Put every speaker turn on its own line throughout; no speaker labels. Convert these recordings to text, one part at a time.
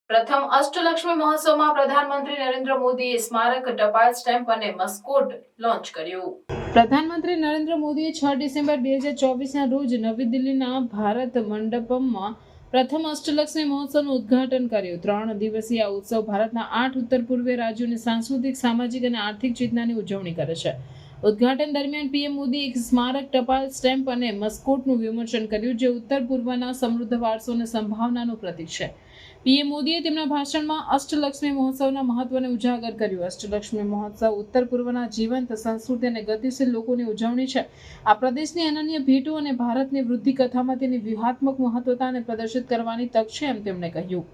પ્રથમ અષ્ટલક્ષ્મી મહોત્સવમાં પ્રધાનમંત્રી નરેન્દ્ર મોદીએ સ્મારક ટપાલ સ્ટેમ્પ અને મસ્કોટ લોન્ચ કર્યું. પ્રધાનમંત્રી નરેન્દ્ર મોદીએ 6 ડિસેમ્બર 2024ના રોજ નવી દિલ્હીના ભારત મંડપમમાં પ્રથમ અષ્ટલક્ષ્મી મહોત્સવનું ઉદ્ઘાટન કર્યું. 3 દિવસીય આ ઉત્સવ ભારતના 8 ઉત્તર પૂર્વીય રાજ્યોની સાંસ્કૃતિક, સામાજિક અને આર્થિક ચેતનાની ઉજવણી કરે છે. ઉદ્ઘાટન દરમિયાન પીએમ મોદીએ એક સ્મારક ટપાલ સ્ટેમ્પ અને મસ્કોટનું વિમોચન કર્યું, જે ઉત્તર પૂર્વના સમૃદ્ધ વારસો અને સંભાવનાનું પ્રતીક છે. પીએમ મોદીએ તેમના ભાષણમાં અષ્ટલક્ષ્મી મહોત્સવના મહત્વને ઉજાગર કર્યું. અષ્ટલક્ષ્મી મહોત્સવ ઉત્તર પૂર્વના જીવંત સંસ્કૃતિ અને ગતિશીલ લોકોની ઉજવણી છે. આ પ્રદેશની અનન્ય ભેટો અને ભારતની વૃદ્ધિ કથામાં તેની વ્યૂહાત્મક મહત્વતાને પ્રદર્શિત કરવાની તક છે, એમ તેમણે કહ્યું.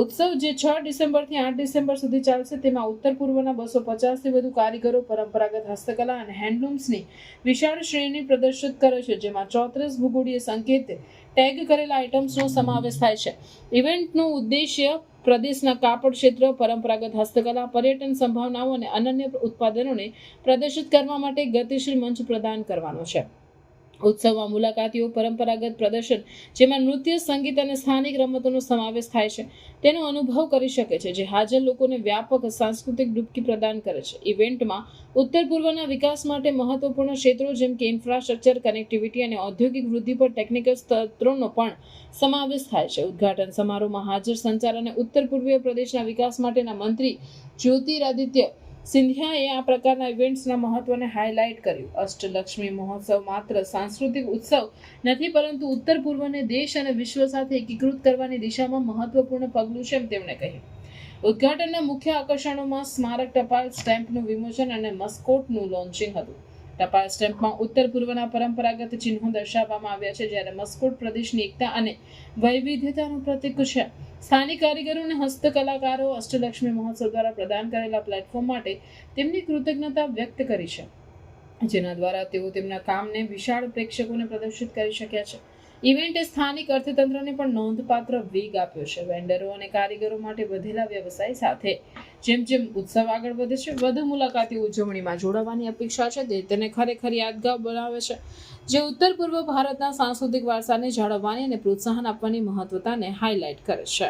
ઉત્સવ, જે 6 ડિસેમ્બરથી 8 ડિસેમ્બર સુધી ચાલશે, તેમાં ઉત્તર પૂર્વના 250થી વધુ કારીગરો પરંપરાગત હસ્તકલા અને હેન્ડલૂમ્સની વિશાળ શ્રેણી પ્રદર્શિત કરે છે, જેમાં 34 ભૂગોળીય સંકેત ટેગ કરેલા આઇટમ્સનો સમાવેશ થાય છે. ઇવેન્ટનો ઉદ્દેશ્ય પ્રદેશના કાપડ ક્ષેત્ર, પરંપરાગત હસ્તકલા, પર્યટન સંભાવનાઓ અને અનન્ય ઉત્પાદનોને પ્રદર્શિત કરવા માટે ગતિશીલ મંચ પ્રદાન કરવાનો છે. ઉત્સવમાં મુલાકાતીઓ પરંપરાગત પ્રદર્શન, જેમાં નૃત્ય, સંગીત અને સ્થાનિક રમતોનો સમાવેશ થાય છે, તેનો અનુભવ કરી શકે છે, જે હાજર લોકોને વ્યાપક સાંસ્કૃતિક ડૂબકી પ્રદાન કરે છે. ઇવેન્ટમાં ઉત્તર પૂર્વના વિકાસ માટે મહત્વપૂર્ણ ક્ષેત્રો જેમ કે ઇન્ફ્રાસ્ટ્રક્ચર, કનેક્ટિવિટી અને ઔદ્યોગિક વૃદ્ધિ પર ટેકનિકલ સ્ત્રોતનો પણ સમાવેશ થાય છે. ઉદ્ઘાટન સમારોહમાં હાજર સંચાર અને ઉત્તર પૂર્વીય પ્રદેશના વિકાસ માટેના મંત્રી જ્યોતિરાદિત્ય સિંધિયાએ આ પ્રકારના ઇવેન્ટ્સના મહત્વને હાઇલાઇટ કર્યું. અષ્ટલક્ષ્મી મહોત્સવ માત્ર સાંસ્કૃતિક ઉત્સવ નથી, પરંતુ ઉત્તર પૂર્વને દેશ અને વિશ્વ સાથે એકીકૃત કરવાની દિશામાં મહત્વપૂર્ણ પગલું છે, એમ તેમણે કહ્યું. ઉદ્ઘાટનના મુખ્ય આકર્ષણોમાં સ્મારક ટપાલ સ્ટેમ્પનું વિમોચન અને મસ્કોટનું લોન્ચિંગ હતું. ટપાલ સ્ટેમ્પમાં ઉત્તર પૂર્વના પરંપરાગત ચિહ્નો દર્શાવવામાં આવ્યા છે, જ્યારે મસ્કોટ પ્રદેશની એકતા અને વૈવિધ્યતાનું પ્રતીક છે. સ્થાનિક કારીગરો અને હસ્તકલાકારો અષ્ટલક્ષ્મી મહોત્સવ દ્વારા પ્રદાન કરેલા પ્લેટફોર્મ માટે તેમની કૃતજ્ઞતા વ્યક્ત કરી છે, જેના દ્વારા તેઓ તેમના કામને વિશાળ પ્રેક્ષકોને પ્રદર્શિત કરી શક્યા છે. ઇવેન્ટે સ્થાનિક અર્થતંત્રને પણ નોંધપાત્ર વેગ આપ્યો છે. વેન્ડરો અને કારીગરો માટે વધેલા વ્યવસાય સાથે જેમ જેમ ઉત્સવ આગળ વધે છે, વધુ મુલાકાતીઓ ઉજવણીમાં જોડાવાની અપેક્ષા છે. તેને ખરેખર યાદગાર બનાવે છે, જે ઉત્તર પૂર્વ ભારતના સાંસ્કૃતિક વારસાને જાળવવાની અને પ્રોત્સાહન આપવાની મહત્વતાને હાઇલાઇટ કરે છે.